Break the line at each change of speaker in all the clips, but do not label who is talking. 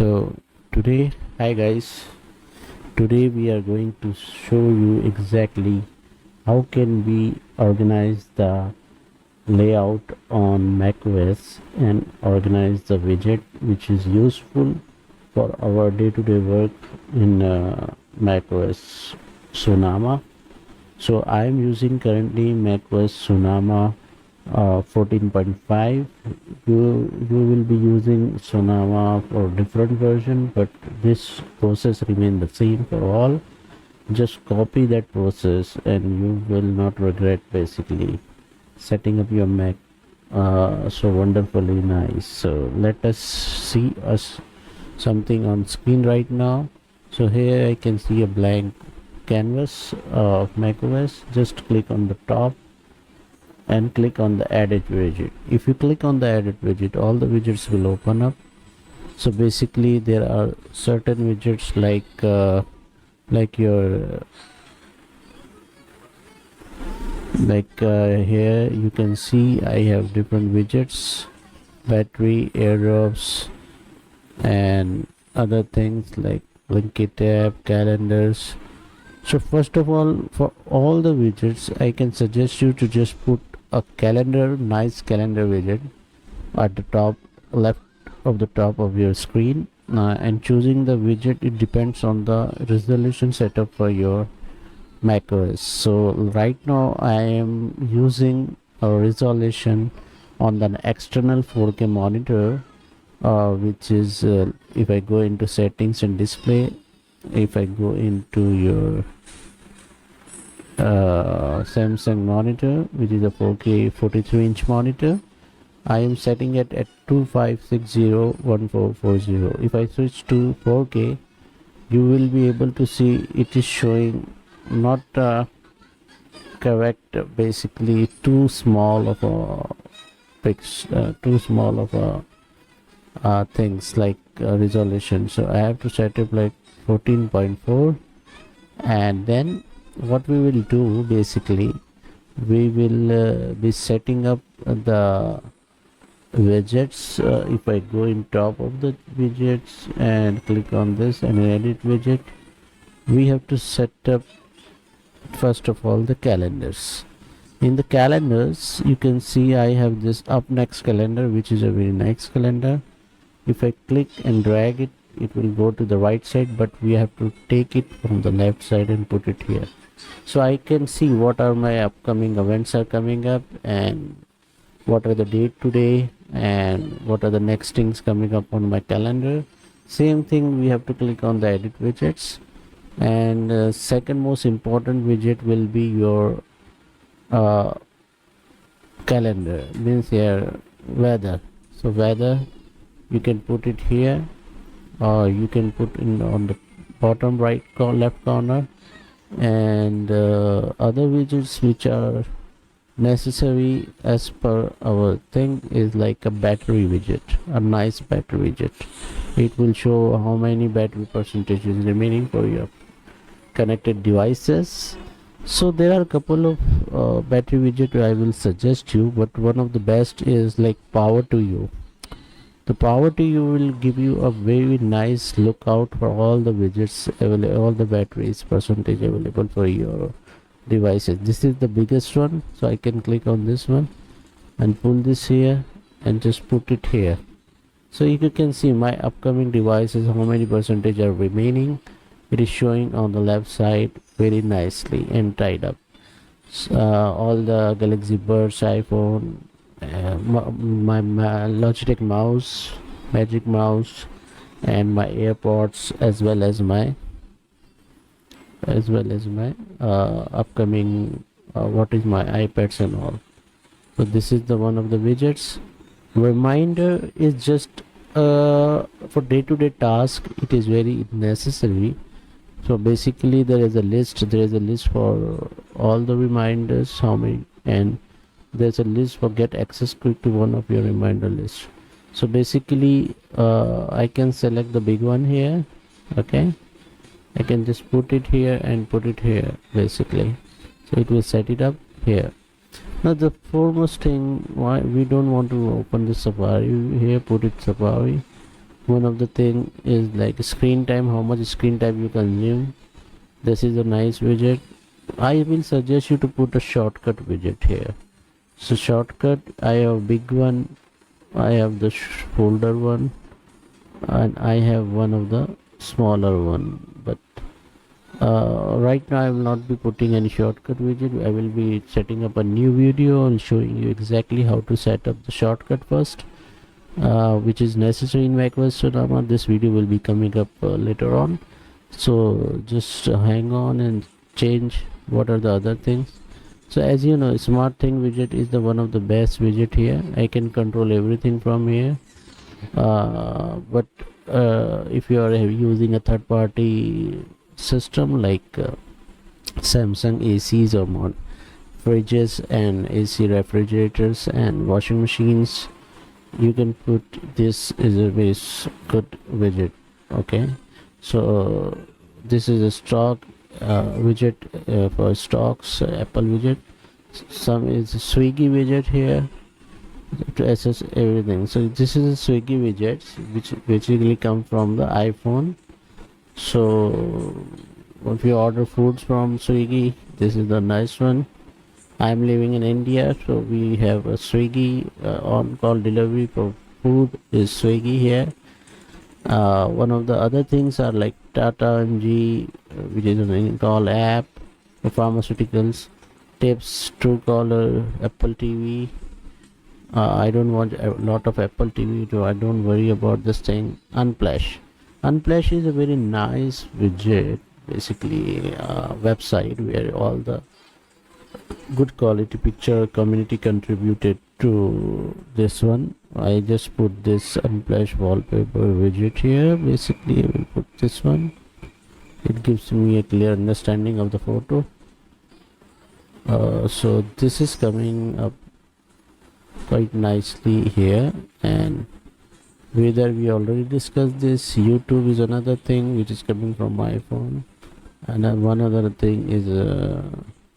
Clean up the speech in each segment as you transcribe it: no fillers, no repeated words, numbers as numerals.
So hi guys, today we are going to show you exactly how can we organize the layout on macOS and organize the widget which is useful for our day-to-day work in macOS Sonoma. So I am using currently macOS Sonoma 14.5. You will be using Sonoma for different version, but this process remain the same for all. Just copy that process and you will not regret basically setting up your Mac so wonderfully nice. So let us see us something on screen right now. So here I can see a blank canvas of macOS. Just click on the top and click on the edit widget. If you click on the edit widget, all the widgets will open up. So basically there are certain widgets like your here you can see I have different widgets, battery, airdrops, and other things like Linkit tab, calendars. So first of all, for all the widgets, I can suggest you to just put a nice calendar widget at the top left of the top of your screen. And choosing the widget, it depends on the resolution setup for your macOS. So right now I am using a resolution on the external 4K monitor, which is if I go into settings and display, if I go into your Samsung monitor, which is a 4K 43-inch monitor, I am setting it at 2560-1440. If I switch to 4K, you will be able to see it is showing not correct, basically too small of a things like resolution. So I have to set up like 14.4, and then what we will do basically, we will be setting up the widgets. If I go in top of the widgets and click on this and edit widget, we have to set up first of all the calendars. In the calendars you can see I have this up next calendar, which is a very nice calendar. If I click and drag it, it will go to the right side, but we have to take it from the left side and put it here. So I can see what are my upcoming events are coming up, and what are the date today, and what are the next things coming up on my calendar. Same thing, we have to click on the edit widgets, and second most important widget will be your calendar, means here weather. So weather, you can put it here, or you can put in on the bottom right left corner. And other widgets which are necessary as per our thing is like a battery widget, a nice battery widget. It will show how many battery percentage is remaining for your connected devices. So there are a couple of battery widget I will suggest you, but one of the best is like power to you. The power to you will give you a very nice lookout for all the widgets available, all the batteries percentage available for your devices. This is the biggest one, so I can click on this one and pull this here and just put it here. So you can see my upcoming devices, how many percentage are remaining. It is showing on the left side very nicely and tied up. All the Galaxy Buds, iPhone, my Logitech mouse, Magic Mouse, and my AirPods, as well as my upcoming what is my iPads and all. So this is the one of the widgets. Reminder is just for day-to-day task, it is very necessary. So basically there is a list for all the reminders, how many, and there's a list for get access quick to one of your reminder list. So basically I can select the big one here. Okay, I can just put it here and put it here basically, so it will set it up here. Now the foremost thing, why we don't want to open the Safari here, put it Safari, One of the thing is like screen time, how much screen time you consume. This is a nice widget. I will suggest you to put a shortcut widget here. So shortcut, I have big one, I have the folder one, and I have one of the smaller one. But right now I will not be putting any shortcut widget. I will be setting up a new video and showing you exactly how to set up the shortcut first, which is necessary in macOS Sonoma. This video will be coming up later on, so just hang on and change what are the other things. So as you know, smart thing widget is the one of the best widget here. I can control everything from here, but if you are using a third-party system like Samsung ACs or fridges and AC refrigerators and washing machines, you can put this is a very good widget. Okay, so this is a stock widget for stocks, Apple widget. Some is a Swiggy widget here to access everything. So this is a Swiggy widget which basically come from the iPhone. So if you order foods from Swiggy, this is the nice one. I'm living in India, so we have a Swiggy on-call delivery for food is Swiggy here. One of the other things are like Tata MG, which is an in-call app for pharmaceuticals, tips, Truecaller, Apple TV. I don't want a lot of Apple TV, so I don't worry about this thing. Unplash. Unplash is a very nice widget, basically a website where all the good quality picture community contributed to this one. I just put this Unplash wallpaper widget here. Basically I will put this one. It gives me a clear understanding of the photo. So this is coming up quite nicely here, and whether we already discussed this. YouTube is another thing which is coming from my phone, and then one other thing is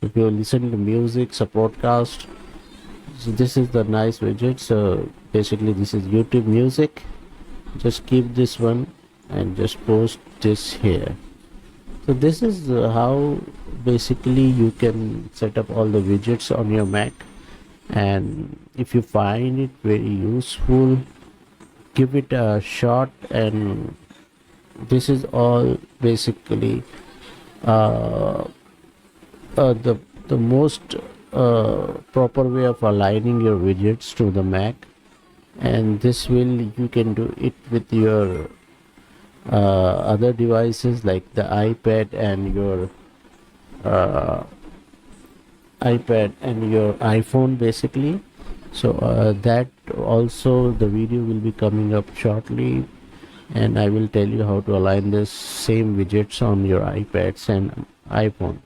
if you listen to music, so podcast. So this is the nice widget. So basically this is YouTube Music. Just keep this one and just post this here. So this is how basically you can set up all the widgets on your Mac, and if you find it very useful, give it a shot. And this is all basically the most proper way of aligning your widgets to the Mac, and this will you can do it with your other devices like the iPad and your iPhone basically. So that also the video will be coming up shortly, and I will tell you how to align this same widgets on your iPads and iPhone,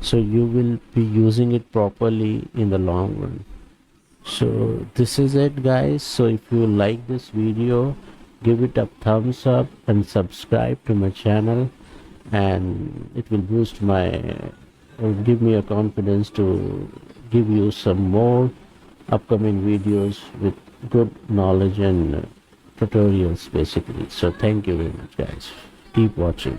so you will be using it properly in the long run. So this is it guys. So if you like this video, give it a thumbs up and subscribe to my channel, and it will boost my or give me a confidence to give you some more upcoming videos with good knowledge and tutorials basically. So thank you very much guys, keep watching.